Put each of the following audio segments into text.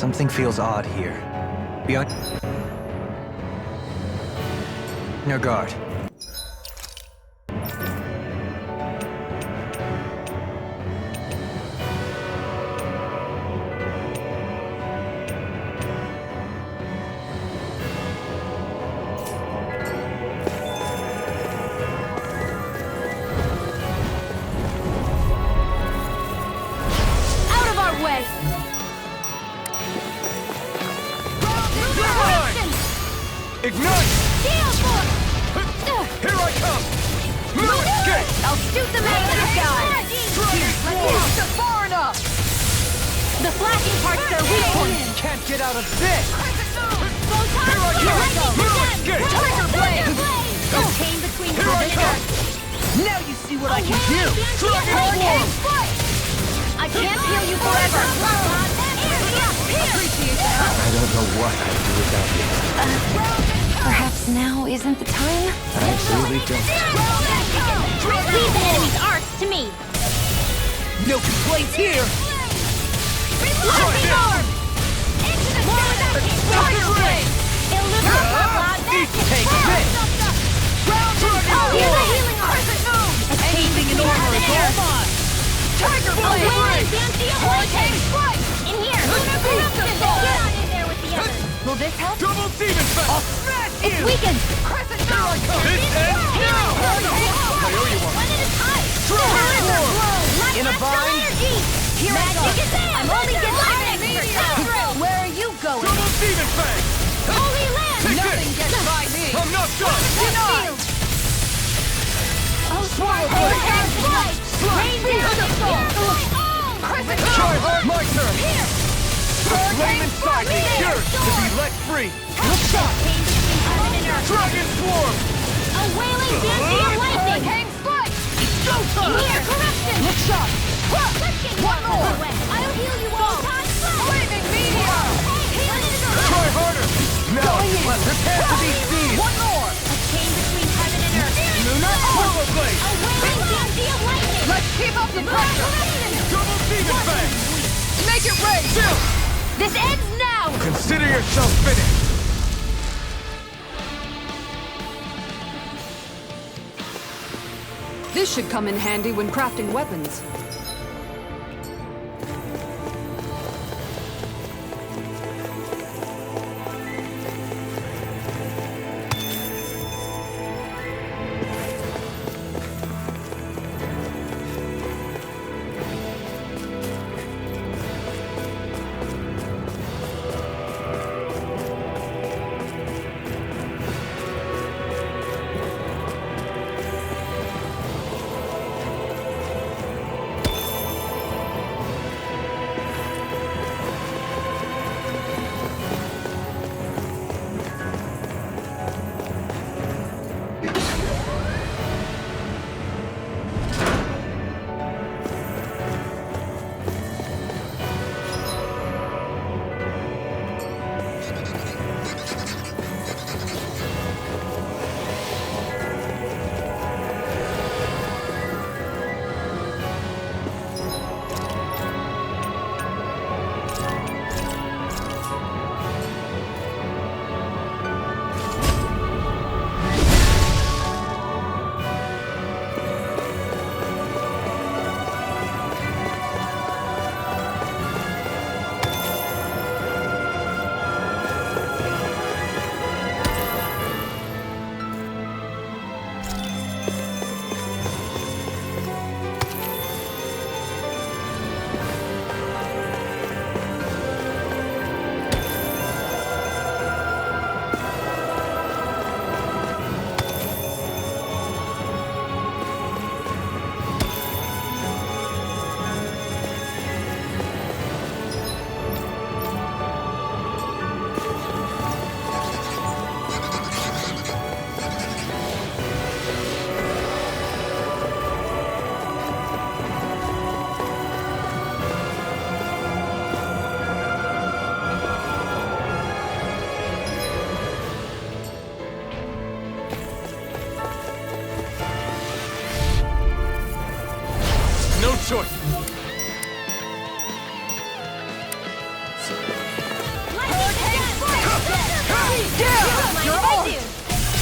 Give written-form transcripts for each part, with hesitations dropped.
Something feels odd here. Be on your guard. Out of our way! Ignite! Deal for! Here I come! No escape! I'll shoot them out of the sky! Dragon Far enough! The flashing part's their weak point! Can't get out of this! Photon Here I come! No escape! Tiger Blade! Chain between Here I heaven and come! earth! Now you see what I can do! Dragon Swarm! I can't heal you forever! Appreciate that! I don't know what I'd do without you. Perhaps now isn't the time? I really don't. Leave the enemy's arcs to me! No complaints here! Blasting orb! Into the Tiger Blade! Take this! Here's a healing arc! Anything in order is all mine! Tiger Blade! Wailing Dantia Hurricane Strike! In here! Lunar Corruption! Get on in there with the others! Will this help? Double Demon Fest! I'll smash It's you! weakened! Crescent Moon! This ends now! I owe you one. One at a time! Dragon Laser Lord! Blow! In a bind? Energy! Here Magic is in! I'm only getting expert! Where are you going? Double Demon Fang! Holy Land! Take Nothing this. gets by me! I'm not done! Denied! Oh, Swirl Blade! Rain down the soul! Crescent Try hard, my turn! Here! The flame inside me yearns to be let free! Look shot! Chain between heaven and earth! Dragon Swarm! A wailing Dancy of lightning! Hurricane Strike! It's showtime! Here! Corruption! Look shot! One more! I'll heal you all! Flaming Meteor! Try harder! Now, prepare for these seeds! One more! A chain between heaven and earth! Lunar Swallow Blade! A wailing Dancy of lightning! Let's keep up the pressure! Double Demon Fang! Make it rain! Chill! This ends now! Consider yourself finished! This should come in handy when crafting weapons.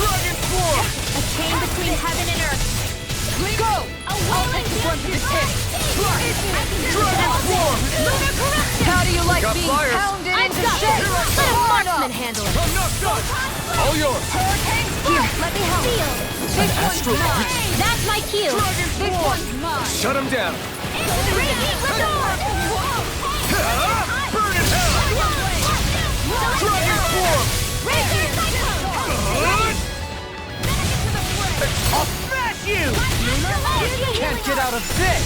Dragon Swarm! A chain between heaven and earth. Go! I'll take the brunt of this hit. Dragon Swarm! How do you like Got being flyers. pounded I've into got shape? this. Let a marksman handle it. I'm not done! All yours! Here, let me help. This one's mine. That's my cue. Dragon This Swarm! one's mine. Shut him down! Radiant Resort! Burn in hell! Dragon Swarm! Radiant Cyclone! I'll smash you! Can't get out of this!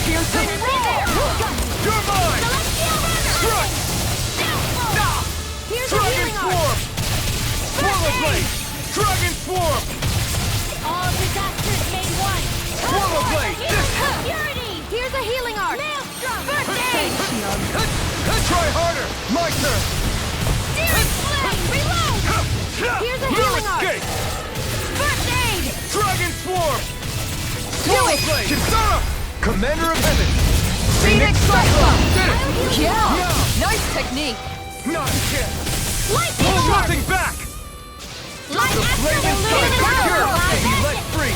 Piercing You're mine! Strike! Here's a Dragon healing arm. Swarm! Swallow Blade! Dragon Swarm! All disasters made one. Swallow Blade! Purity! Here's a healing arm. Maelstrom! First aid! Try harder! My turn! Searing Flame! Reload! Here's a No healing arm. escape! First aid! Dragon Swarm! Swallow Blade! Kisara! Commander of Heaven! Phoenix Cyclone! Did it! Yeah! Nice technique. Not again! Lightning Hold arm! nothing back! Light Flaming Strike! Here! Be let free!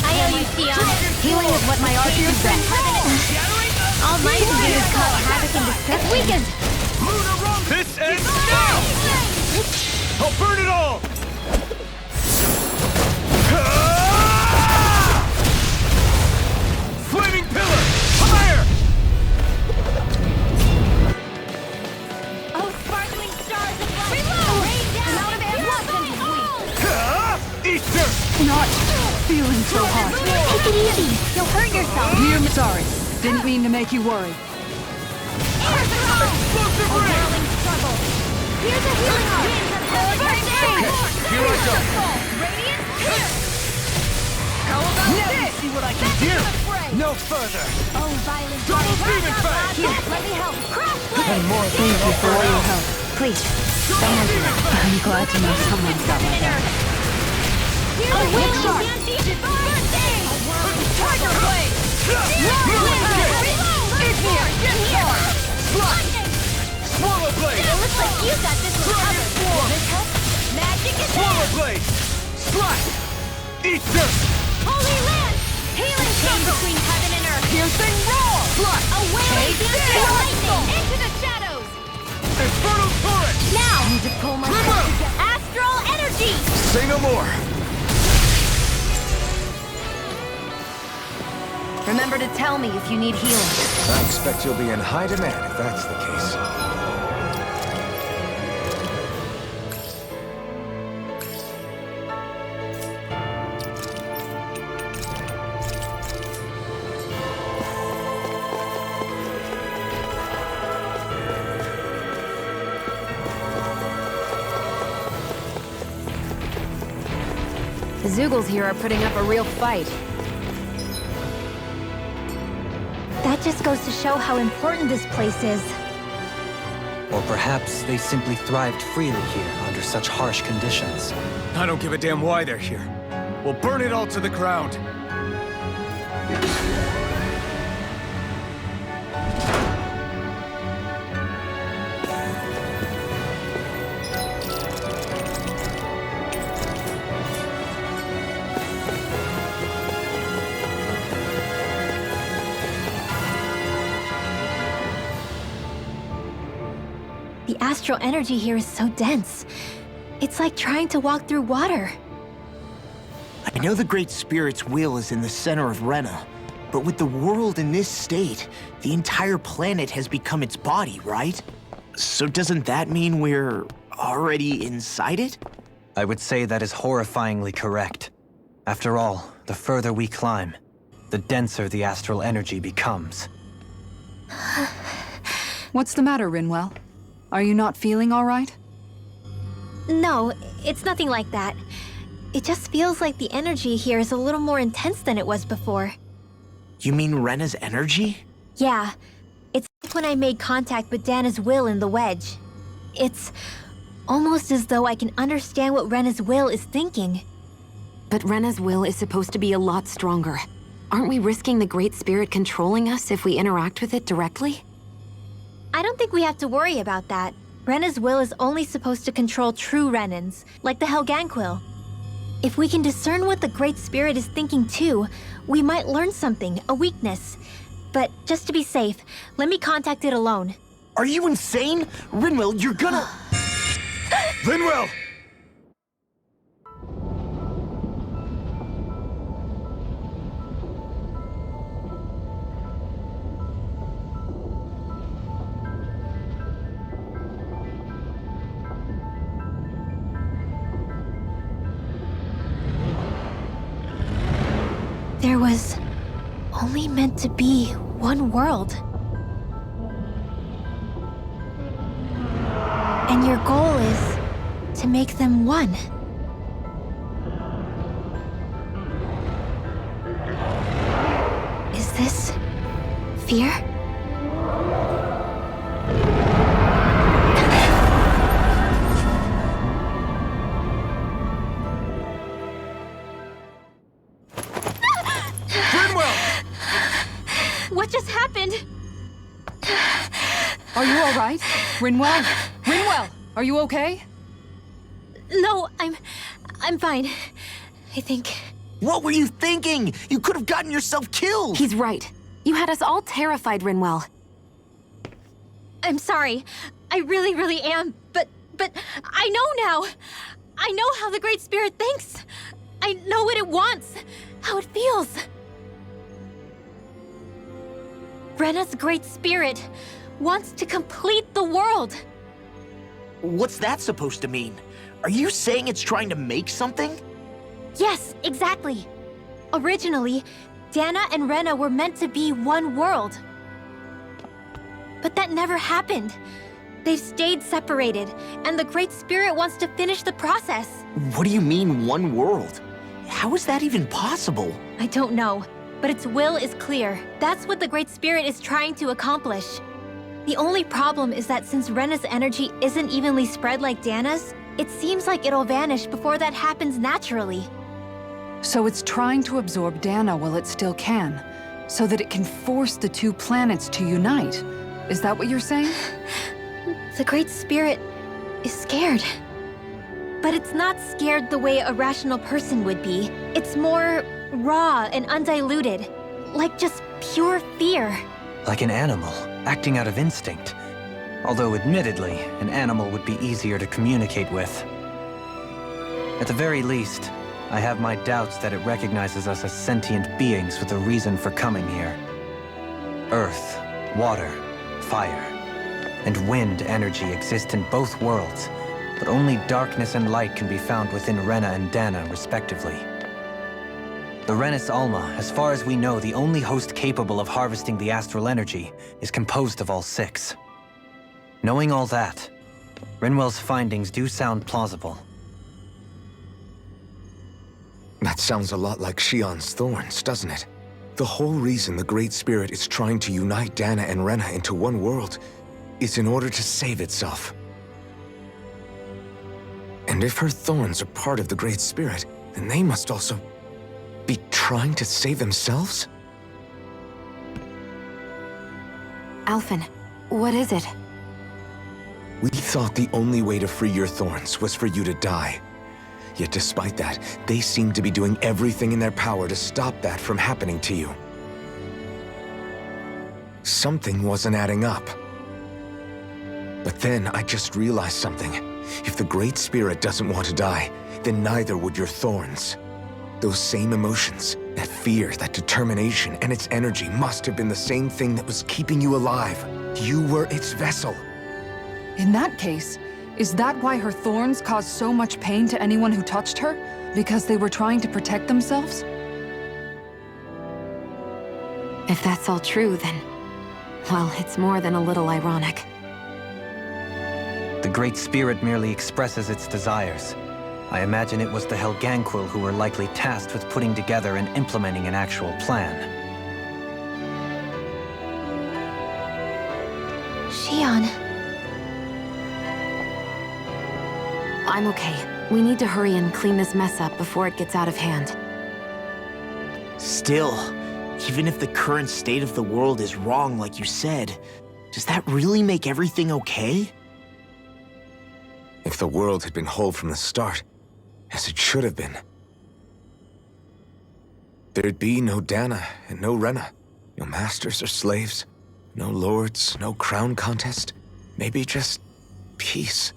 I owe you, Theon. Healing is what my art is best. All my can do is cause havoc and destruction. It's weakened. This ends now! I'll burn it all! Flaming Pillar! Fire! Oh, sparkling stars above. Reload! Rain down! Out of air! Easter! Not feeling so hot. Take it easy. You'll hurt yourself. I'm sorry. Didn't mean to make you worry. Explosive ring! Whirling struggle. Here's a healing arm. First aid! Here I go! Radiant Spear! How about this? See what I can Here! fray. No further! Oh, violent Double blade. Demon Fang! Here, let me help. Crash blade! Thank you for all your help. Please, don't answer it. I'm glad to know someone's got my back. Here's a healing arm. First aid! Tiger blade! It's here! Get here! Swallow Blade! It looks like you got this one covered. Will this help? Magic is Swallow there! Blade! Slash! Easter! Holy Land! Healing chain between heaven and earth! Piercing roar! A wailing Take dancing this! lightning! Into the shadows! Infernal Torrent! Now! I need to pull myself together. Astral energy! Say no more! Remember to tell me if you need healing. I expect you'll be in high demand if that's the case. The Zoogles here are putting up a real fight. That just goes to show how important this place is. Or perhaps they simply thrived freely here under such harsh conditions. I don't give a damn why they're here. We'll burn it all to the ground. The astral energy here is so dense. It's like trying to walk through water. I know the Great Spirit's will is in the center of Rena, but with the world in this state, the entire planet has become its body, right? So doesn't that mean we're already inside it? I would say that is horrifyingly correct. After all, the further we climb, the denser the astral energy becomes. What's the matter, Rinwell? Are you not feeling all right? No, it's nothing like that. It just feels like the energy here is a little more intense than it was before. You mean Rena's energy? Yeah, it's like when I made contact with Dana's will in the wedge. It's almost as though I can understand what Rena's will is thinking. But Rena's will is supposed to be a lot stronger. Aren't we risking the Great Spirit controlling us if we interact with it directly? I don't think we have to worry about that. Rena's will is only supposed to control true Renans, like the Helganquil. If we can discern what the Great Spirit is thinking too, we might learn something, a weakness. But just to be safe, let me contact it alone. Are you insane? Rinwell, you're gonna... Linwell! There was only meant to be one world. And your goal is to make them one. Is this fear? What just happened? Are you all right? Rinwell? Rinwell, are you okay? No, I'm fine. I think. What were you thinking? You could have gotten yourself killed! He's right. You had us all terrified, Rinwell. I'm sorry. I really am. But I know now. I know how the Great Spirit thinks. I know what it wants, how it feels. Rena's Great Spirit wants to complete the world. What's that supposed to mean? Are you saying it's trying to make something? Yes, exactly. Originally, Dana and Rena were meant to be one world. But that never happened. They've stayed separated, and the Great Spirit wants to finish the process. What do you mean, one world? How is that even possible? I don't know, but its will is clear. That's what the Great Spirit is trying to accomplish. The only problem is that since Rena's energy isn't evenly spread like Dana's, it seems like it'll vanish before that happens naturally. So it's trying to absorb Dana while it still can, so that it can force the two planets to unite. Is that what you're saying? The Great Spirit is scared. But it's not scared the way a rational person would be. It's more raw and undiluted, like just pure fear. Like an animal, acting out of instinct. Although admittedly, an animal would be easier to communicate with. At the very least, I have my doubts that it recognizes us as sentient beings with a reason for coming here. Earth, water, fire, and wind energy exist in both worlds, but only darkness and light can be found within Rena and Dana, respectively. The Renis Alma, as far as we know, the only host capable of harvesting the astral energy, is composed of all six. Knowing all that, Rinwell's findings do sound plausible. That sounds a lot like Shion's thorns, doesn't it? The whole reason the Great Spirit is trying to unite Dana and Rena into one world is in order to save itself. And if her thorns are part of the Great Spirit, then they must also be trying to save themselves? Alphen, what is it? We thought the only way to free your thorns was for you to die. Yet despite that, they seem to be doing everything in their power to stop that from happening to you. Something wasn't adding up. But then I just realized something. If the Great Spirit doesn't want to die, then neither would your thorns. Those same emotions, that fear, that determination, and its energy must have been the same thing that was keeping you alive. You were its vessel. In that case, is that why her thorns caused so much pain to anyone who touched her? Because they were trying to protect themselves? If that's all true, then... well, it's more than a little ironic. The Great Spirit merely expresses its desires. I imagine it was the Helganquil who were likely tasked with putting together and implementing an actual plan. Shion. I'm okay. We need to hurry and clean this mess up before it gets out of hand. Still, even if the current state of the world is wrong like you said, does that really make everything okay? if the world had been whole from the start, as it should have been. There'd be no Dana and no Rena, no masters or slaves, no lords, no crown contest, maybe just peace.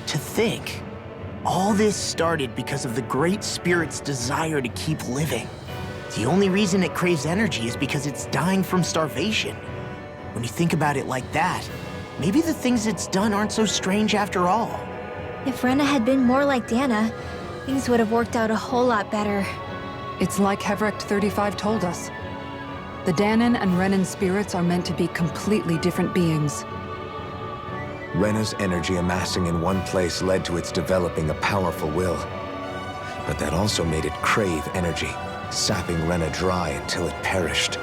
To think, all this started because of the Great Spirit's desire to keep living. The only reason it craves energy is because it's dying from starvation. When you think about it like that, maybe the things it's done aren't so strange after all. If Rena had been more like Dana, things would have worked out a whole lot better. It's like Hevrecht 35 told us. The Danan and Renan spirits are meant to be completely different beings. Rena's energy amassing in one place led to its developing a powerful will. But that also made it crave energy, sapping Rena dry until it perished.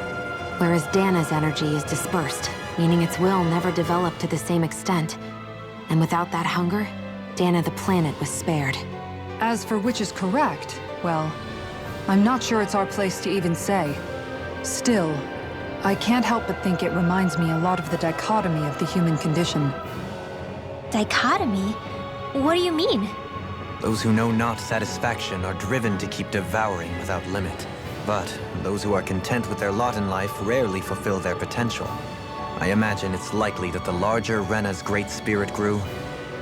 Whereas Dana's energy is dispersed, meaning its will never developed to the same extent. And without that hunger, Dana the planet was spared. As for which is correct, well, I'm not sure it's our place to even say. Still, I can't help but think it reminds me a lot of the dichotomy of the human condition. Dichotomy? What do you mean? Those who know not satisfaction are driven to keep devouring without limit. But those who are content with their lot in life rarely fulfill their potential. I imagine it's likely that the larger Rena's great spirit grew,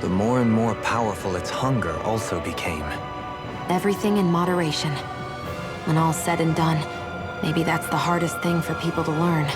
the more and more powerful its hunger also became. Everything in moderation. When all's said and done, maybe that's the hardest thing for people to learn.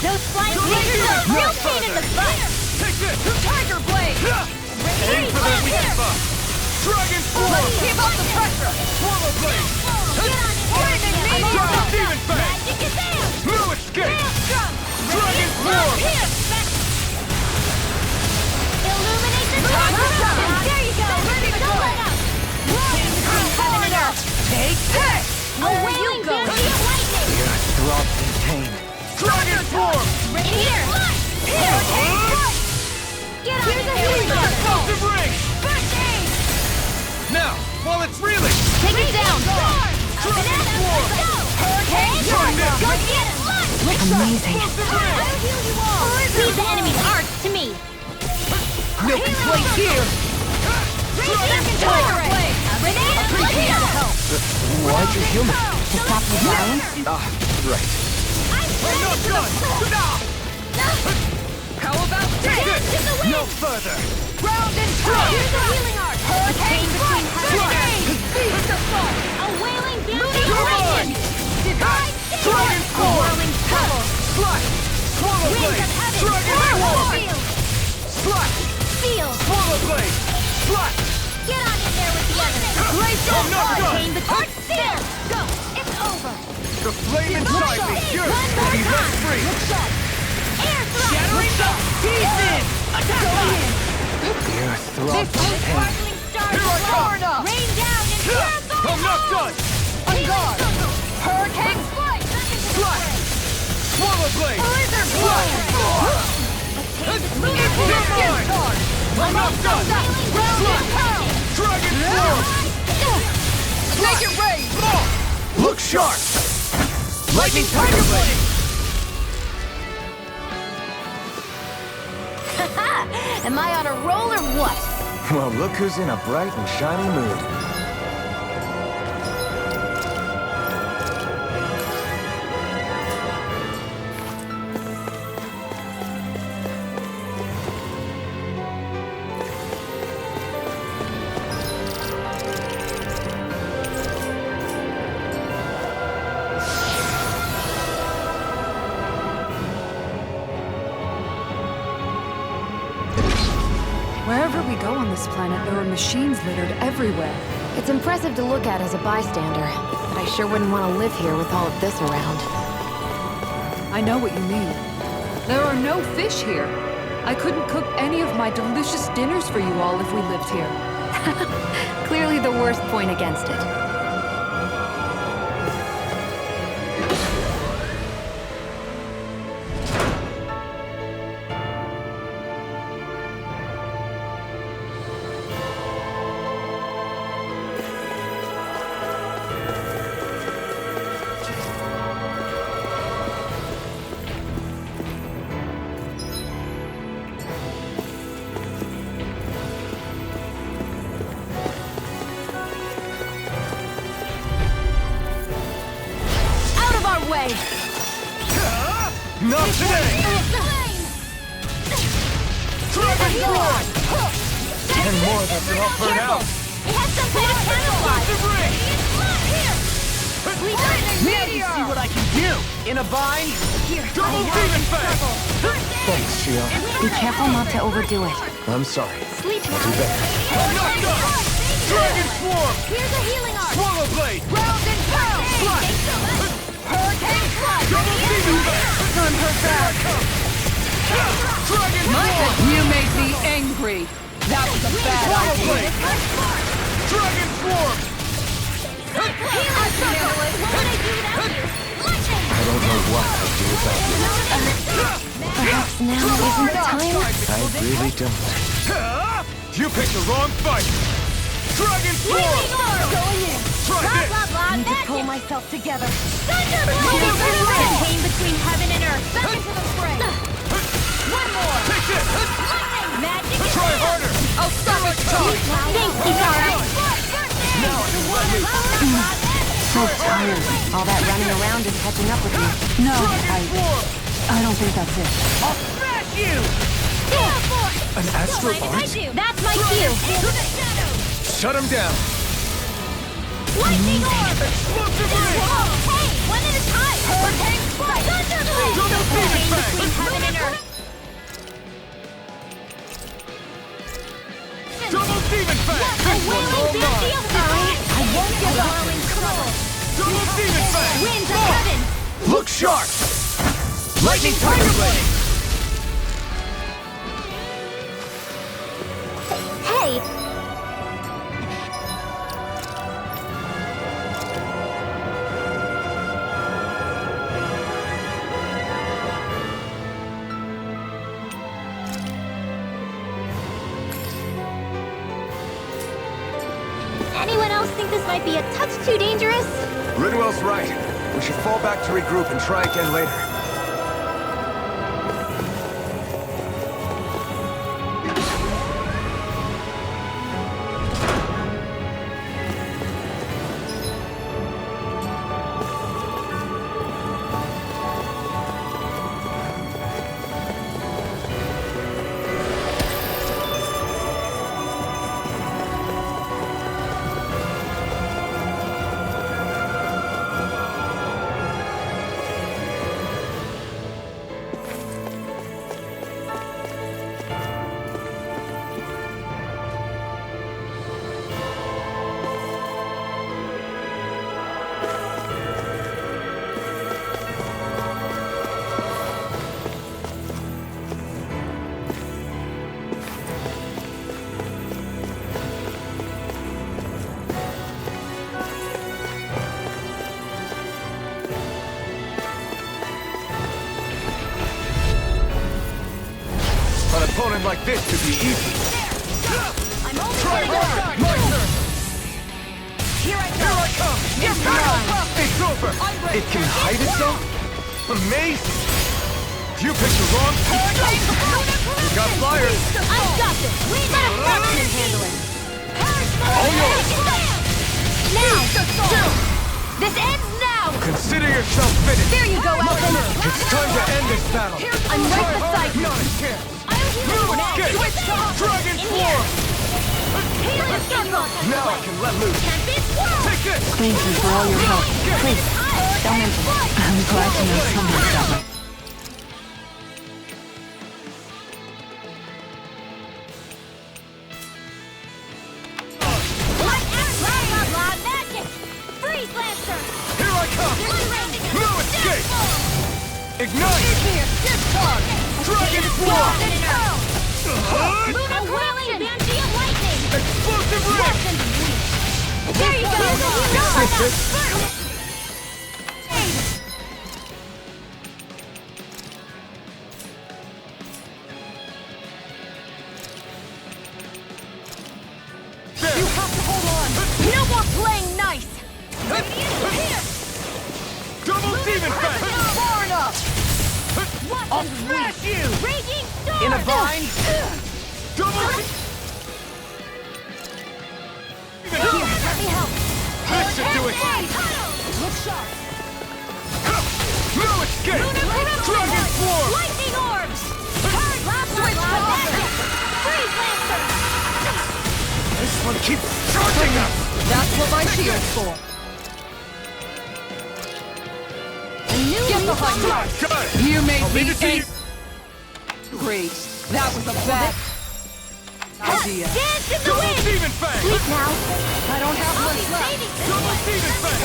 Those flying snakes are a real pain in the butt! Take this! Tiger Blade! Aim for the weak spot! Dragon Form! Let's keep up the pressure! Swallow Blade! Flaming Meteor! Dragon Demon Fang! Magic Kazam! Blue Escape! Maelstrom! Dragon Form! Illuminate the top! There you go! Don't let up! Heaven and Earth! Take this! Where you go? Lightning! Throb in pain. Dragon Form! Here! Here! Get on in there with the Explosive Ring! First aid! Now, while it's reeling! Take it down! Dragon Form! Hurricane! Go get it! Amazing. I'll heal you all! Leave the enemy's arts to me! No complaints here! Tiger Blade! Appreciate the help! Why'd you heal me? To stop the violence? Right. I'm not done! How about this? To the wind! No further! Ground and power! Here's the healing art! Hurricane between heaven and Beast of Fall! A wailing bounty of lightning! Divine Dragon A Form! whirling pebble! Slash! Swallow Winds Blade! of heaven! Dragon Form! Field! Slash! Field! Swallow Blade! Slash! Get on in there with the others! Blaze I'm not done! Hurricane between There! Go! It's over! The flame inside me yearns One to more be let time! free! Air thrust! Shattering the pieces! Attack us! The earth throb This of pain. sparkling star Here I come! rain down and purify I'm not done! On guard! Hurricane Strike! Strike! Swallow blade! Blizzard Blow! I'm not done! Dragon form! Make it rain! Look sharp! Lightning tiger blade! Am I on a roll or what? Well, look who's in a bright and shiny mood. Wherever we go on this planet, there are machines littered everywhere. It's impressive to look at as a bystander, but I sure wouldn't want to live here with all of this around. I know what you mean. There are no fish here. I couldn't cook any of my delicious dinners for you all if we lived here. Clearly the worst point against it. Way! Not today! Dragon form! And more that you're all burnt out. It has some kind of camouflage! Meteor! See what I can do! In a bind? Double demon fang! Thanks, Shio. Be careful not to overdo it. I'm sorry. Sleep I'll do better. I'm not done! Dragon swarm! Here's a healing arm! Swallow blade! Round and pound! Slash! Hurricane Strike! Double demon fang! On her back! Dragon form! You made me angry. That was a bad Swallow idea. blade! Dragon swarm! Healing circle! What would I do without you? Lightning! I don't know what I'd do without you. Perhaps now isn't the time? I really don't. You picked the wrong fight! Dragon Healing swarm! arm! Going in! Try Blah, this! blah, blah, Need to magic! pull myself together. Thunderbolt! The pain between heaven and earth! Back into the fray! One more! Take this! Lightning! Magic! is Try in! harder! I'll stop it! Thanks, Kitara! Now I can let loose! So tired. All that running around is catching up with me. No, Swarm! I don't think that's it. I'll smash you! An astral art? That's my cue! Shut him down. Lightning orb! Explosive ring! Whoa, hey! One at a time! Hurricane Strike! Thunderblade! Double The pain demon fang! between heaven and earth! Double demon fang! A wailing band of alright! I won't give up! Whirling trouble! Double demon fang! Winds of heaven! Look sharp! Lightning tiger blade! Hey! Anyone else think this might be a touch too dangerous? Ridwell's right. We should fall back to regroup and try again later. opponent like this to be easy. I'm only Try getting harder! started. My turn! Here I Here I come! You're It's mine! mine. It's over! It can hide itself? Amazing! You picked the wrong time! You got flyers! I've got this. Let a freshman handle it. All yours! Now! This ends now! Consider yourself finished! There you go, Elton! It's time to end this battle! I'm right Try beside harder! you! Not a chance! I'll heal New you! escape! Switch to Dragon In here! form! Healing circle! Now I can let loose! Can't be swallowed! Take this! Thank you for all your help. Please, don't mention it. I'm glad to know someone got my... Magic! Freeze Lancer! Here I come! No escape! Ignite! Dragon form! Lunar Whirling Banshee of Lightning! Explosive ring! There you go! There! You have to hold on! No more playing nice! Double demon fang! Far enough! I'll smash you! Raging Storm! In a bind? Double Here, let me help! This should do it! Look sharp! No escape! Dragon form! Lightning orbs! Switch to magic! Freeze Lancer! This one keeps charging us! That's what my shield's for. Get behind me! Got it! You made I'll me leave it to you! angry. That was a bad idea. Dance in the Double wind! demon fang! Sleep now! I don't have I'll much be left. saving this Double one! demon fang!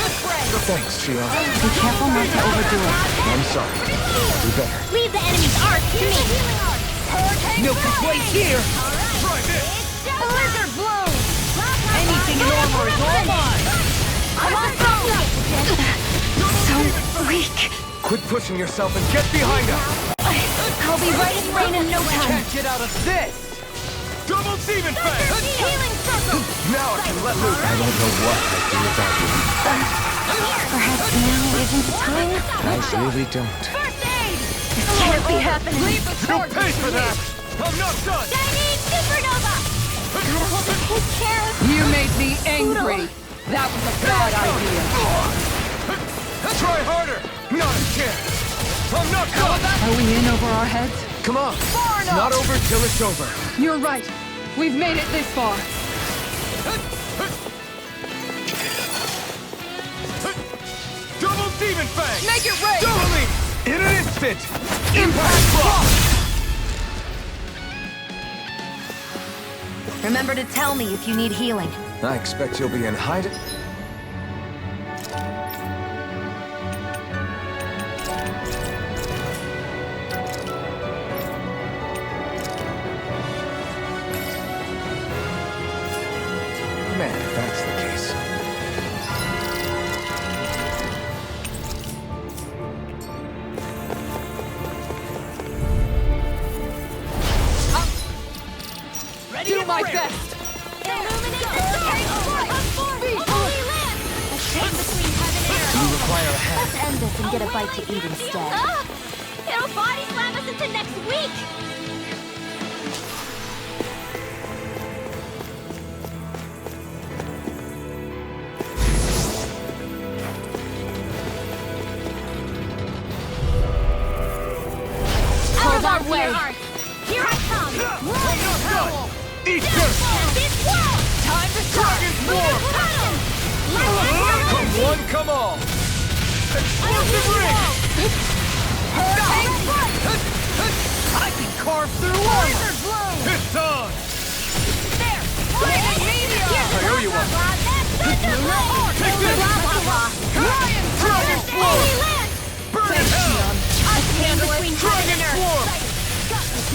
Thanks, Shio. Be careful not to overdo it. I'm sorry. Do better. Leave the enemy's art to me! No complaints here! Try this! Blizzard bloom! Anything in armor is all mine! I'm on top! Double demon fang! Weak. Quit pushing yourself and get behind us! I'll be right in rain in no time! Can't get out of this! Double demon fang! Healing circle! Now I can let loose! I don't know what I'd do without you. Perhaps now isn't the time? I really don't. First aid! This can't be happening. You pay for that! I'm not done! Shining supernova! Gotta hold the kid's chair! You made me angry. That was a bad idea. Try harder! Not a chance! I'm not done! Are we in over our heads? Come on! It's not over till it's over. You're right. We've made it this far. Double demon fang! Make it rain! Doubling! In an instant! Impact block! Remember to tell me if you need healing. I expect you'll be in hiding. Man, if that's the case. Do my best. Illuminate the stars! Holy land! A shame between heaven and earth! You require a hand. Let's end this and get a bite to eat instead. It'll body slam us into next week! Out of our way! Here I come! Lion Howl! Eat this! This world! Time to Dragon form! Come one, come all! Explosive ring! I can carve through armor! It's on! There! Lightning meteor! I owe you one. Take this! Lion Dragon form! Burn in hell! I stand between Dragon heaven and earth! form!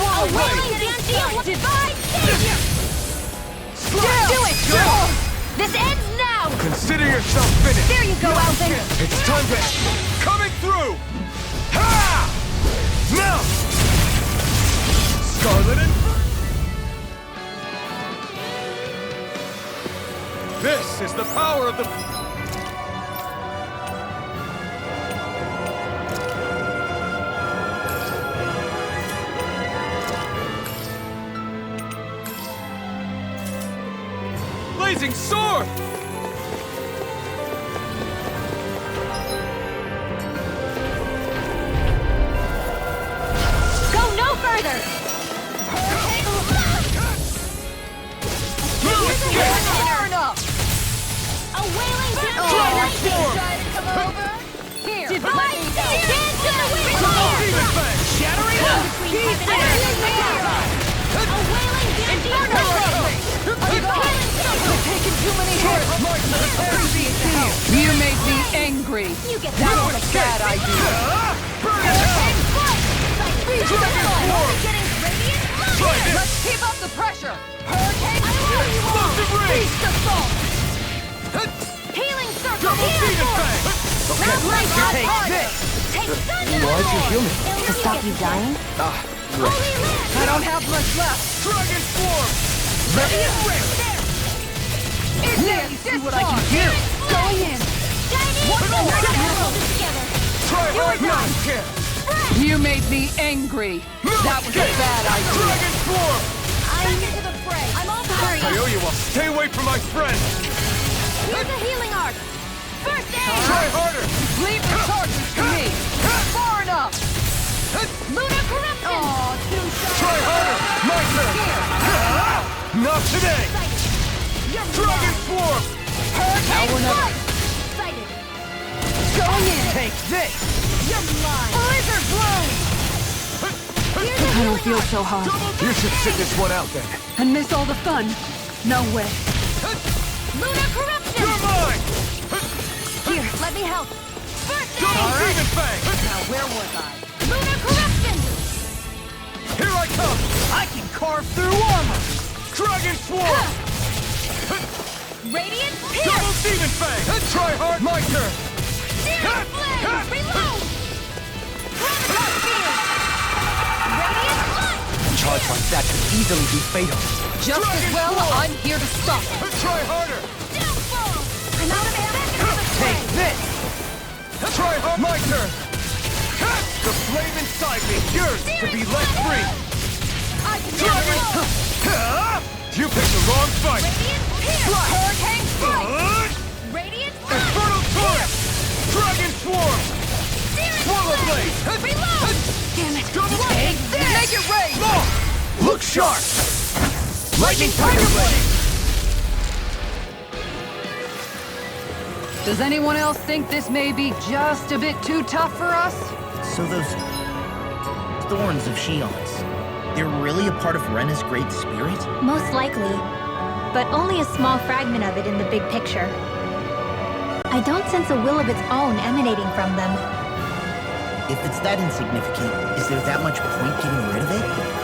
A wailing Banshee of divine savior! Slap! Do it! Down! This ends now! Consider yourself finished! There you go, Elton! It's time to... Coming through! Ha! Now! Scarlet and... power of the... Blazing sword! Go no further! Far enough! A wailing Transform! come over! Here! Divine Dance in the wind! Demon Fang! Shattering up! A wailing Inferno! You've taken too many hits! You make me angry! You get That that was a bad idea! Burn it out! Let's keep up the pressure! Explosive ray! Beast assault! Healing circle! Double Demon Fang! Take this! Take thunder! Why'd you heal me? To stop you dying? Ah, Holy land! I don't have much left! Dragon Swarm! See what I can do! Going in! One more! Hold it together! Try hard not to kill! You made me angry! That was a bad idea! Dragon Swarm! I'm into the fray! I'm all sorry! I owe you one. Stay away from my friend! Here's a healing arc! First aid! Try harder! Leave the charges to me! Far enough! Lunar corruption! Oh, too shy! Try harder! My turn! Not today! Dragon Swarm! Hurricane strike! Sighted! Going in! Take this! You're mine! Blizzard blow! I don't feel so hot. You should sit this one out then. And miss all the fun. No way. Lunar corruption! You're mine! Here, let me help! First aid! Double Demon Fang! Now where was I? Lunar corruption! Here I come! I can carve through armor! Dragon Swarm! Radiant Double pierce! Demon Fang! Try hard! My turn! Searing flame! Reload! Chronicles field! Radiant light! A charge like that could easily be fatal. Just as well, I'm here to stop it. Try harder! Downfall! I'm out of ammo! Take this! Try hard! My turn! The flame inside me yearns to be let free! I can Dragon! You picked the wrong fight! Radiant pierce! Hurricane strike! Radiant light! Infernal Torrent! Dragon Swarm! Searing Swallow flame! Blade! Reload! Damn it! Double Take this! Make it rain! Look sharp! Lightning Tiger Blade! Does anyone else think this may be just a bit too tough for us? So those thorns of Shion's, they're really a part of Rena's great spirit? Most likely, but only a small fragment of it in the big picture. I don't sense a will of its own emanating from them. If it's that insignificant, is there that much point getting rid of it?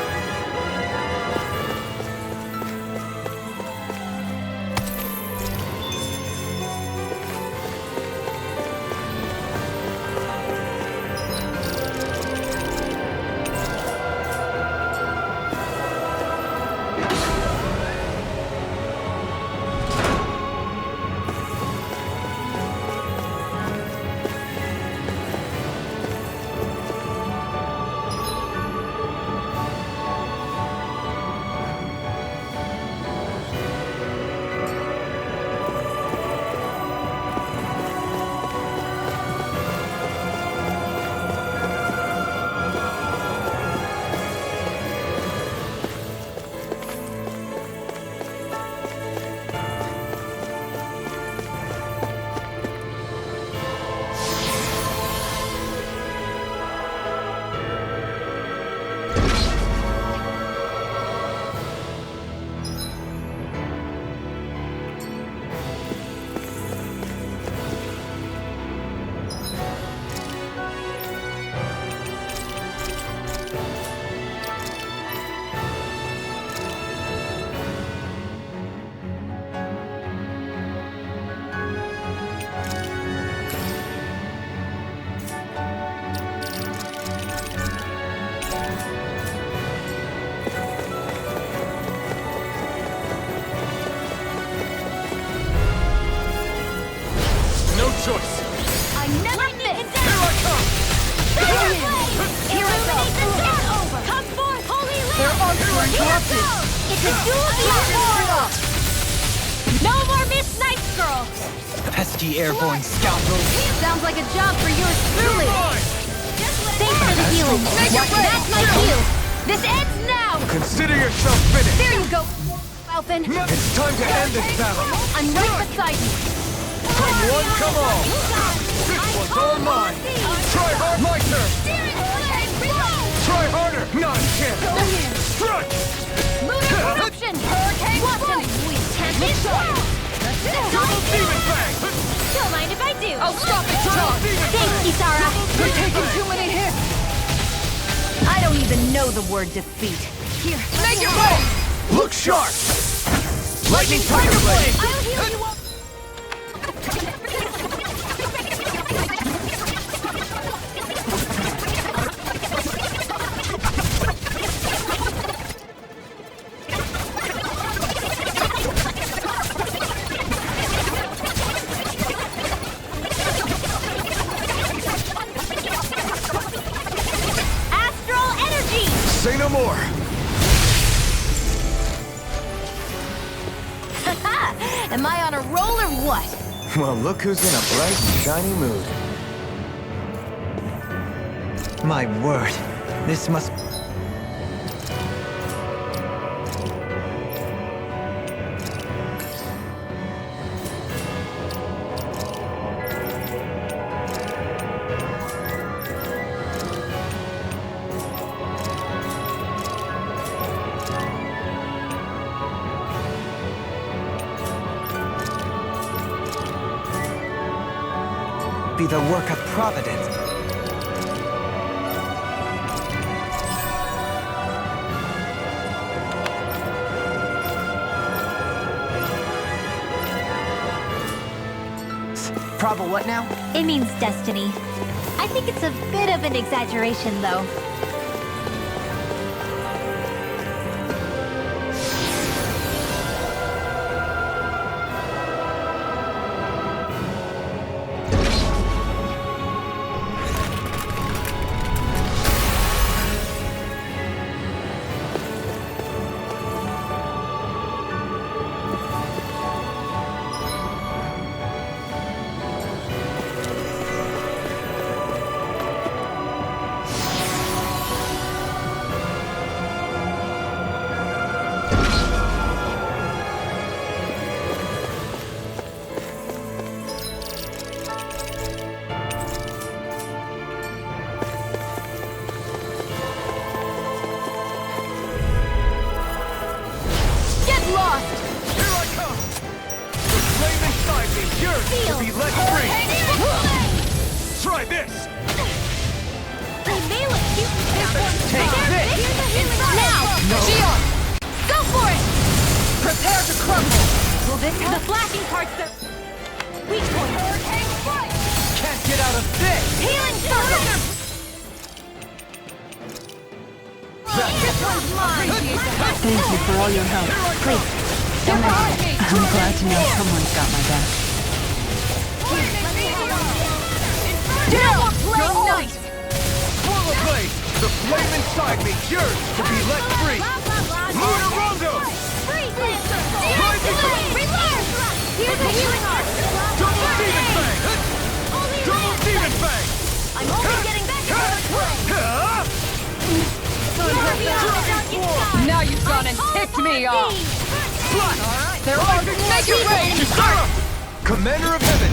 The duel is no more Miss Night Girl! Pesky airborne scoundrel. Sounds like a job for yours truly. Thanks for the healing. That's my cue. This ends now! Consider yourself finished! There you go, Alphen. It's time to end this battle! I'm right beside you. Come one, come all! This one's all mine! Try hard, my turn! Try harder! Not a chance! Strike! Lunar eruption! Hurricane Watson! We can't miss Double demon fang! Don't mind if I do. I'll stop it, Double John! demon Thanks, Kisara. You're taking too many hits! I don't even know the word defeat. Here, Make it way! Look sharp! Lightning Tiger Blade! I'll heal you up. Astral energy! Say no more! Am I on a roll or what? Well, look who's in a bright and shiny mood. My word. This must... be the work of Providence. Proba what now? It means destiny. I think it's a bit of an exaggeration, though. To be let free! Try this! They may look cute. Take this! Now! No. Gion! Go for it! Prepare to crumble! Will this help? The flashing parts are... Weak point. Hurricane strike! Can't get out of this! Healing circle! This one's mine! Thank you for all your help. Please, They're behind me! I'm glad to know someone's got my back. Now play nice! Swallow Blade! The flame inside me yearns to be let free! Lunar Rondo! Here's the healing art! Double Demon Fang! Double Demon Fang! I'm only getting better! Now you've gone and ticked me off! They're all make it way! Kisara! Commander of Heaven!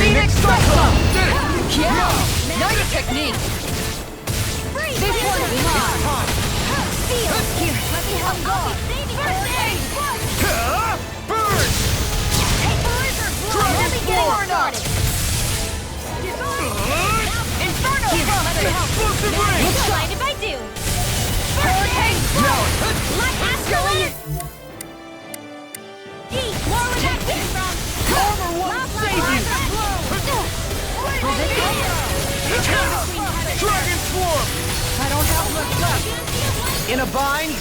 Phoenix Cyclone! Did it! Yeah! Know your technique! This one's mine! Here, let me help go! Burn! Let me get more started! Inferno! Explosive ring! Don't mind if I do! Hurricane! Now! Like Astral Energy! Eat! More where that came from! Armor One save you! Dragon Swarm! I don't have much left! In a bind?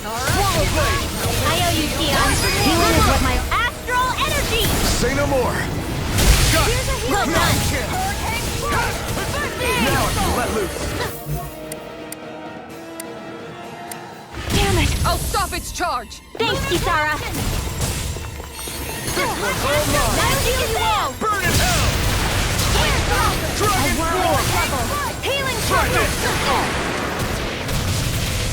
Swallow Blade! I owe you, Tion. Healing is what my Astral Energy! Say no more! Got it! Well done! Now I can let loose! Damn it! I'll Stop its charge! Thanks, Kisara. That'll heal you all. Burn in hell! Dragon Form! Healing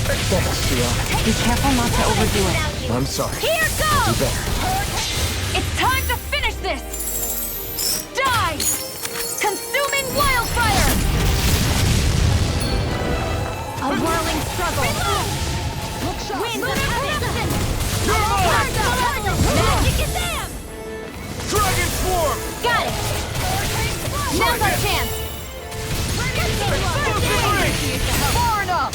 Thanks, Shio. Be careful not to overdo it. I'm sorry. Here Do goes! better. It's time to finish this! Die! Consuming wildfire! A whirling struggle. Winds of heaven. Magic is them! Dragon Swarm! Got it! Now's our chance! Far enough!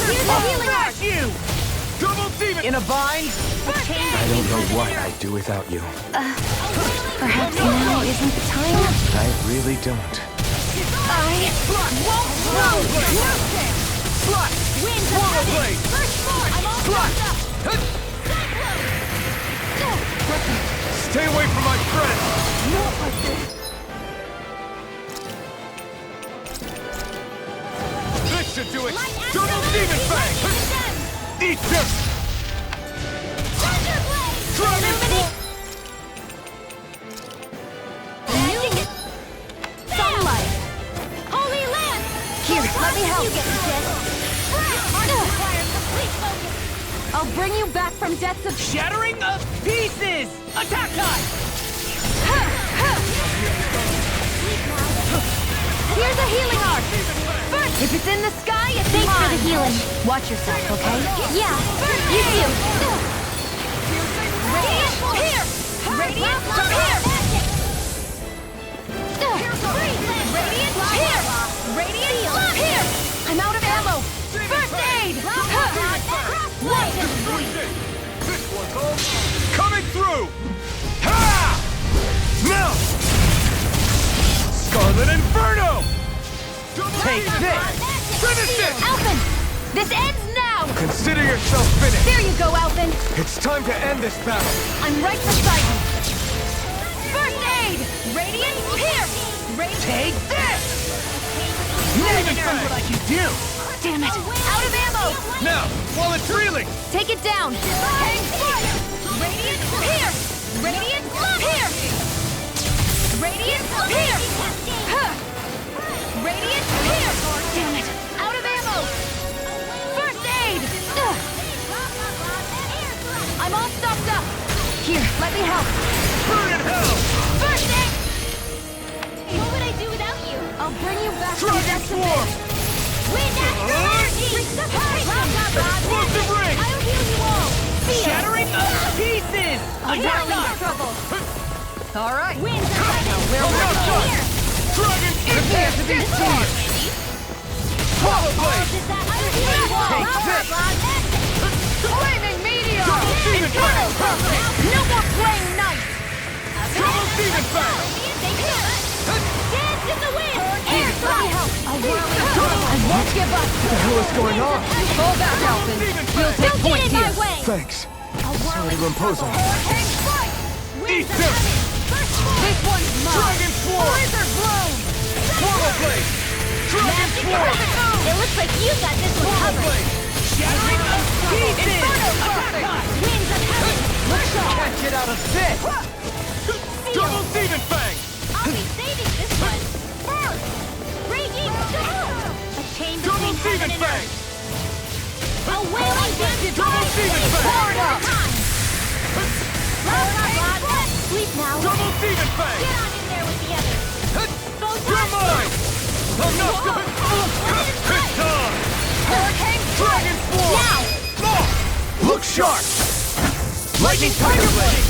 Here's the healing arc! You! Double demon! In a bind? I don't know what I'd do without you. Perhaps now isn't the time? I really don't. I won't move! Winds of Portal heaven! Blade! First form! I'm all Slot! up! Stay away from my friend! This should do it! Double demon fang! Eat this! Dragon Form! Sunlight! Holy Land! Here, let me help. You get the gist. Requires complete focus. I'll bring you back from depths of... Shattering of pieces! Attack time! Here's a healing arc! First, if it's in the sky, it's Thanks for the mine. healing. Watch yourself, okay? Yeah, You too! Radiant Here! Radiant Here! Radiant Here! Radiant here! I'm out of ammo! First aid! This one's all coming through! Ha! Now! Scarlet Inferno! Take this! Finish it! Alphen! This ends now! Consider yourself finished! There you go, Alphen! It's time to end this battle! I'm right beside you! First aid! Radiant here! Take this! Never done what I can do! Damn it! Out of ammo! Now, while it's reeling! Take it down! Hang fire! Radiant here! Radiant here! Radiant here! Huh. Radiant here! Damn it! Out of ammo! First aid! Ugh. I'm all stopped up! Here, let me help! Burn in hell! First aid! What would I do without you? I'll bring you back from Dragon depths of Swarm! Wind energy! Explosive ring! I'll heal you all! Shattering of pieces! Attack time! trouble! All right! Winds of heaven! Now done! Dragon Prepare to be seized! Portal Blade! Take this! Flaming meteor! Double demon fang! No more playing nice! Double demon fang! Dance in the wind! Here, let me help! I won't give up! What the hell is going on? Fall back, Alphen! We'll take Don't point get in my here! way! Thanks. Sorry to impose on you. Eat this! This one's mine! Dragon Swarm! Blizzard bloom! Portal Blade! Dragon Swarm! It looks like you got this one Portal covered! Blade! Shattering of pieces! Attack time! Winds of heaven! Catch it out of this! Double demon fang! I'll be saving this one! First! Raging storm! A chain Double between heaven demon and fang! earth! A wailing dance! Double demon fang! Poured up! Sleep now! Double demon fang! Get on in there with the others! You're mine! I'm not done! It's time! Hurricane Dragon Swarm! Now! Look sharp! Lightning Tiger Blade!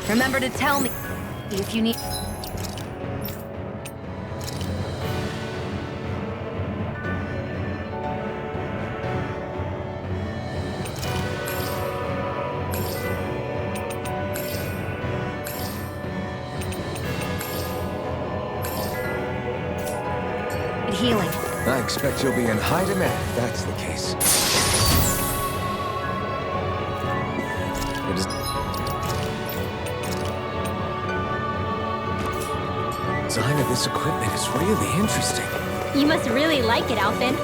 Remember to tell me if you need... Healing. I expect you'll be in high demand if that's the case. It is... design of this equipment is really interesting. You must really like it, Alphen.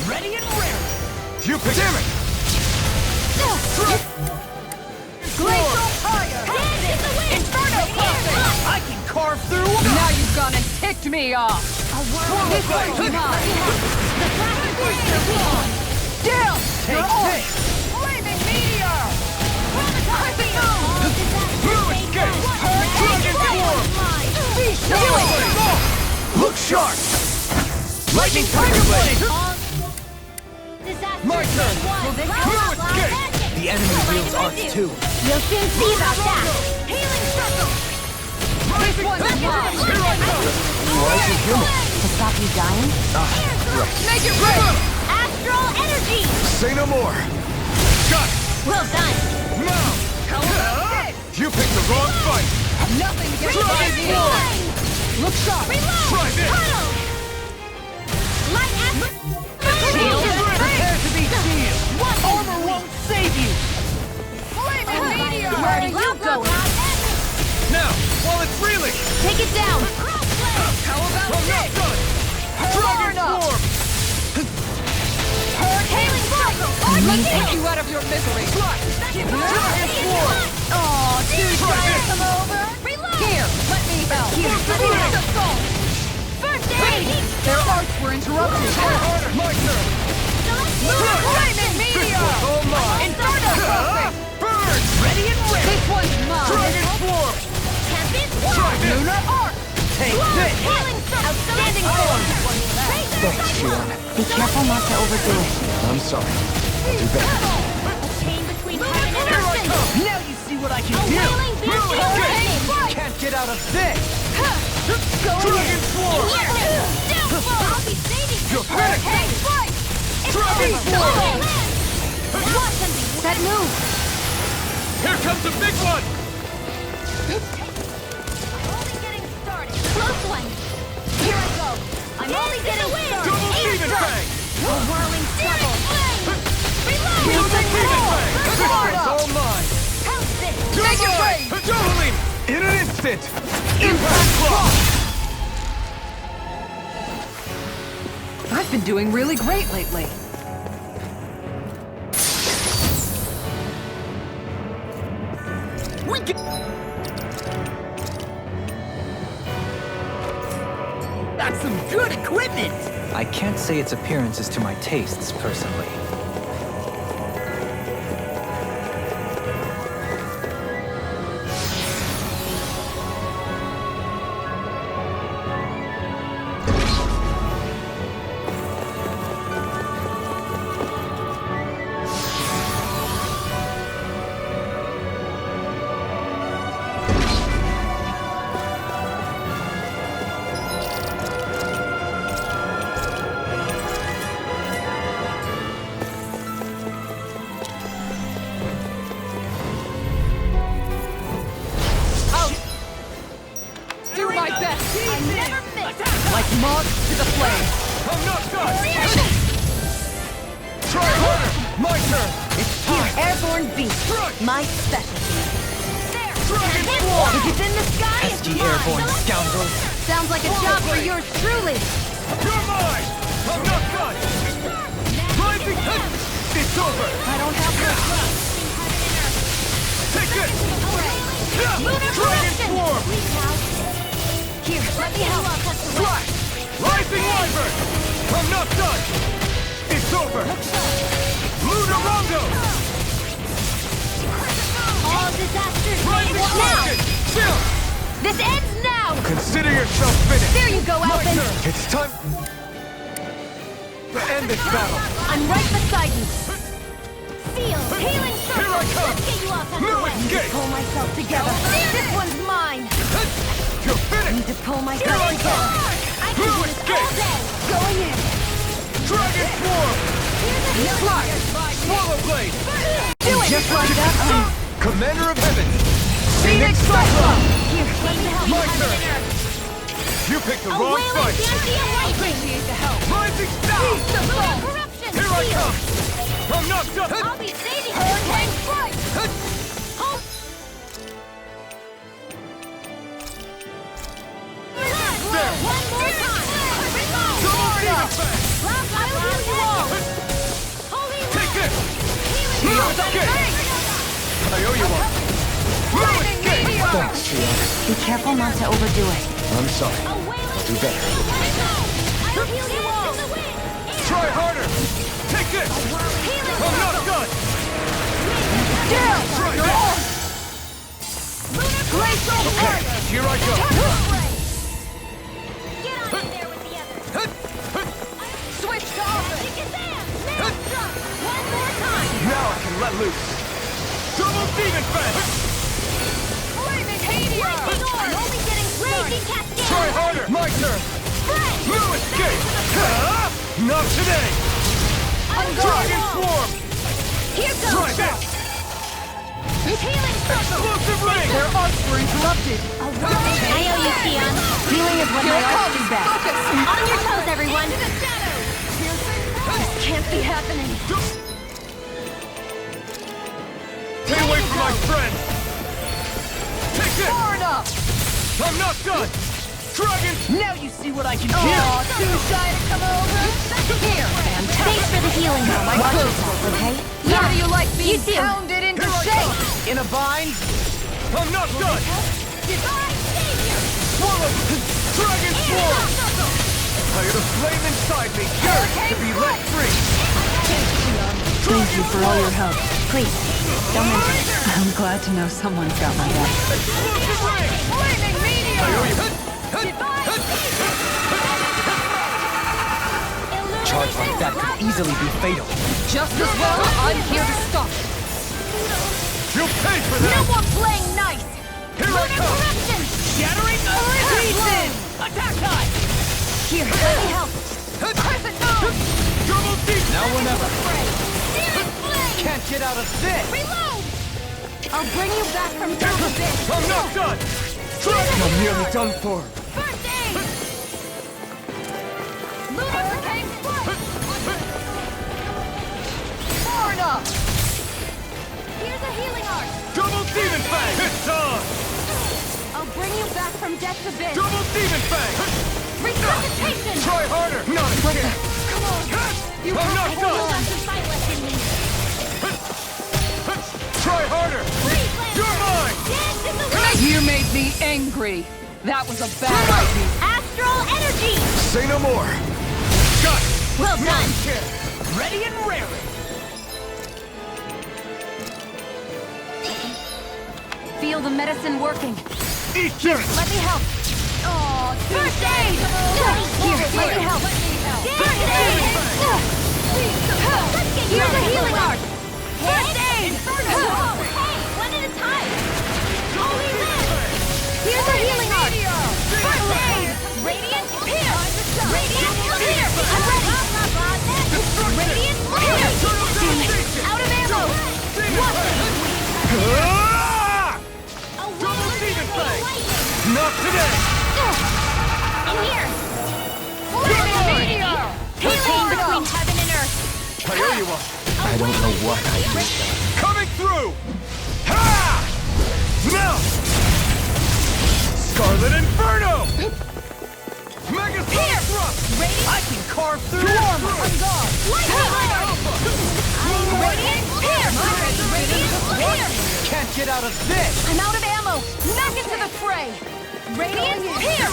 Ready and rare. You pick. Damn it! Glacial fire! Inferno crossing! I can carve through. Now you've gone and ticked me off! This one's mine! The fastest Still! You're on! Flaming meteor! Crescent moon! Blue escape! Dragon form! Be sure! Look sharp! Lightning tiger blade! My turn! Blue escape! The enemy wields arts too. You'll soon see about that. Healing circle! This one's mine! Here I come! Rising human. To stop you dying? Make it rain! Astral energy! Say no more! Got it! Well done. Now! You picked the wrong fight! Nothing gets Dragon by me! form! Look sharp! Try this! Light astral... Shield! Prepare to be sealed! Armor won't save you! Flaming meteor! Where are you going? Now, while it's reeling! Take it down. How about I'm not done! Dragon form! Healing circle! I can take you out of your misery! Dragon form! Aw, dude, Try try to this. come over! Here, let me help! First assault! First aid! Their arts were interrupted! Try harder! My turn! Flaming This meteor! one's all mine! Inferno crossing! Burn! Ready and ready! This one's mine! Dragon form! Tempest Try this! Lunar arc! Take this! Healing circle! Outstanding form! Thanks, Shion. Be careful not to overdo it. I'm sorry. I'll do better. A chain between heaven and Here I earth! come! Now you see what I can A do. wailing Blue escape! Can't get out of this. Dragon form! I'll be saving You're this panicking! Hey, fight! Dragon form! Watch something! That move! Here comes the big one! Only getting started. Close one. Here I go. I'm only getting started. Double demon fang! A whirling trouble. Reload! Wielding demon fang! This Hard one's up. all mine! Pounce it! Make it rain! Doubling! In an instant! Impact block! I've been doing really great lately. We can... That's some good equipment. I can't say its appearance is to my tastes, personally. Do my best! I never miss. Like moths to the flame! I'm not done! Try harder! My turn! It's time! Airborne beast. Strike! My specialty. There. Dragon If form! it's in the sky, it's Pesky mine. airborne scoundrels! Sounds like a job for yours truly. You're mine! I'm not done! Rising head! It's over! I don't have your Take this! Lunar Dragon corruption. form! Here, let me help. Slash! Rising wyvern! I'm not done! It's over! Lunar rondo! All disasters Rising end now. kraken! Chill! This ends now. Consider yourself finished! There you go, My Alphen. turn! It's time! To end this battle! I'm right beside you. Seal, healing circle. Here I come. Let's get you off that No way. escape. Pull myself together. This one's mine. You're finished! Need to pull myself Here I together. come. I can No do this escape. all day. Going in. Dragon Swarm! Fly. Swallow Blade! Do it. Just like that. Commander of Heaven! Phoenix Cyclone. Here, let me help My you. turn. You picked the A wrong wailing fight! Dantian lightning. Appreciate the help. Rising Star! The lunar corruption. Here I Seal. come! I'm knocked up! I'll be saving Hurricane Strike. Hold. There. One more time. Reload. Double Demon Fang! I'll heal you all. Holy Take this! Healing No Rock. escape! I owe you one! No escape! Thanks, Gianna. Be careful not to overdo it. I'm sorry. A wailing I'll do better. I'll heal you all. Try harder! Take this! I'm not done! Down. Try this! Glacial Okay, here I go! Get on in there with the others. Switch to offense. One more time. Now I can let loose! Double Demon Fang! Flaming Meteor. Lightning Orb. Only getting Blazing Cascade. Try harder! My turn! Spread. No escape! Ah! Not today! Dragon Swarm! Here Try goes. this! Healing circle. Explosive Ring! I owe you, Sion. Healing is what my arts do best. On your toes, everyone. This can't be happening. Stay away from my friends! Take this! Far enough. I'm not done! Dragon! Now you see what I can do. Oh, too shy to come over. Here. Thanks for the healing. Watch yourself, okay? How do you like being You too. pounded into Here I shape? come. In a bind? I'm not done! Divine Savior. Swallow! Dragon Swarm! I hear the flame inside me yearns to be let free! Thank you for all your help. Please, don't mention it. I'm glad to know someone's got my back. Explosive Ring! Flaming Meteor. I owe you! Charge like that could easily be fatal. Just as well, I'm here to stop. You'll pay for No that! more playing nice. Here I come! Corruption. Shattering pieces. Attack time. Here, let me help. Crescent Moon. Double deep! Now or never. Searing Flame. Can't get out of this! Reload. I'll bring you back from death a bit. I'm not done! Dragon! I'm nearly done for. First aid. Lunar Hurricane Strike. Far enough. Here's a healing art. Double Demon Fang! It's on! I'll bring you back from death a bit. Double Demon Fang! Resuscitation. Try harder! Not again! Come on. I'm not done! Try harder! You're mine! You made me angry. That was a bad idea. Astral energy. Say no more! Got it! Well done. Ready and raring! Feel the medicine working. Eat this! Let me help. Oh, first aid. Here, let me help. First aid. Here's a healing art. First aid. Hey, one at a time. Holy Land. Here's a healing art. First aid. Radiant pierce. Radiant pierce. I'm ready. Radiant pierce. Out of ammo. Watch it. Ah! Double Demon Fang! Not today! In here. Flaming meteor. Healing between heaven and earth. I owe you one. I don't know what I did. Coming through! Ha! Now! Scarlet Inferno! Mega Sonic Thrust! I can carve through Lightning Radiant pierce. Radiant pierce. Can't get out of this! I'm out of ammo. Back into the fray. Radiant pierce.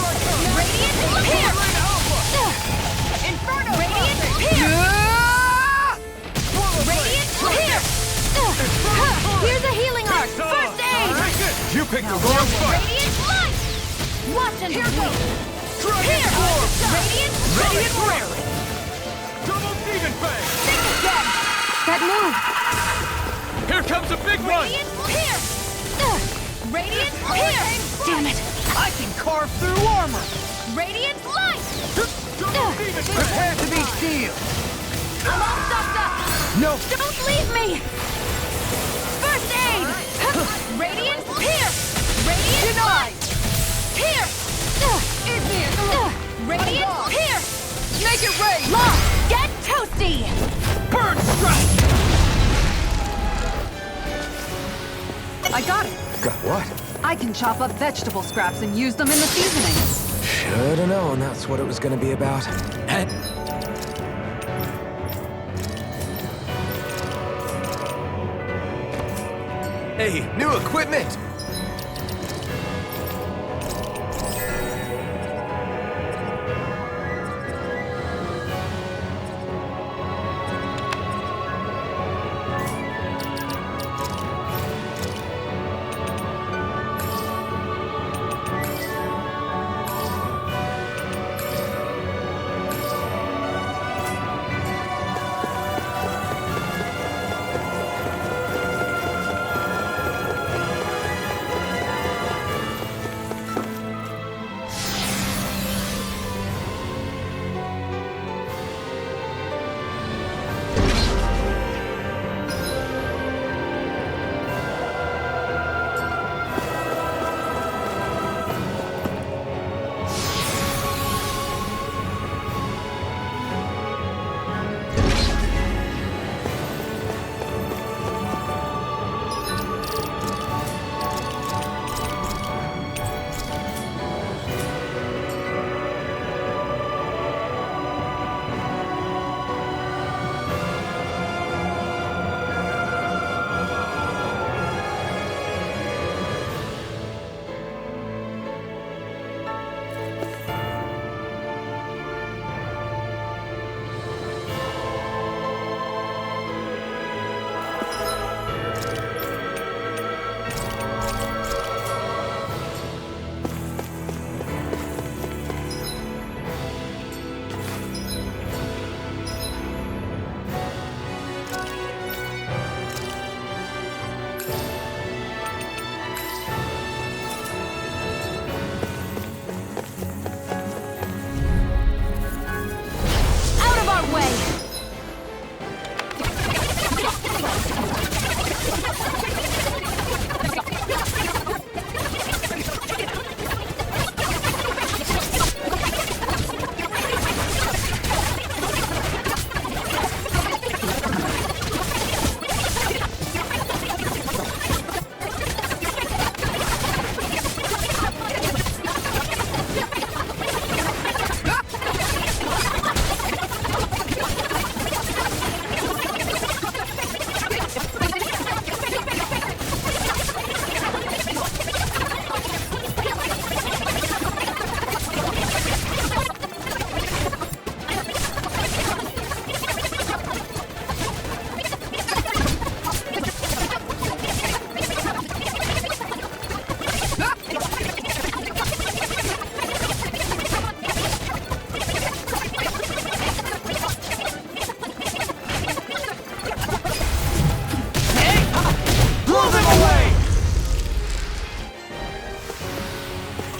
Radiant pierce. Inferno. Radiant pierce. Radiant pierce. Here's a healing art. First aid. Take it! You picked the wrong fight! Radiant light. Watch and Here bleed. goes! Dragon Swarm! Radiant Ready and raring! Double move! Here comes a big one! Radiant Pierce! Radiant Pierce! Damn it! I can carve through armor! Radiant Light! Prepare to be sealed! I'm all stocked up! No! Don't leave me! First aid! Radiant Pierce! Radiant Denied! Pierce! Radiant Pierce! Make it rain! Lost! Get toasty! Bird strike! I got it! Got what? I can chop up vegetable scraps and use them in the seasoning. Should've known that's what it was gonna be about. Hey, new equipment!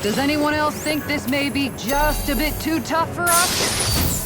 Does anyone else think this may be just a bit too tough for us?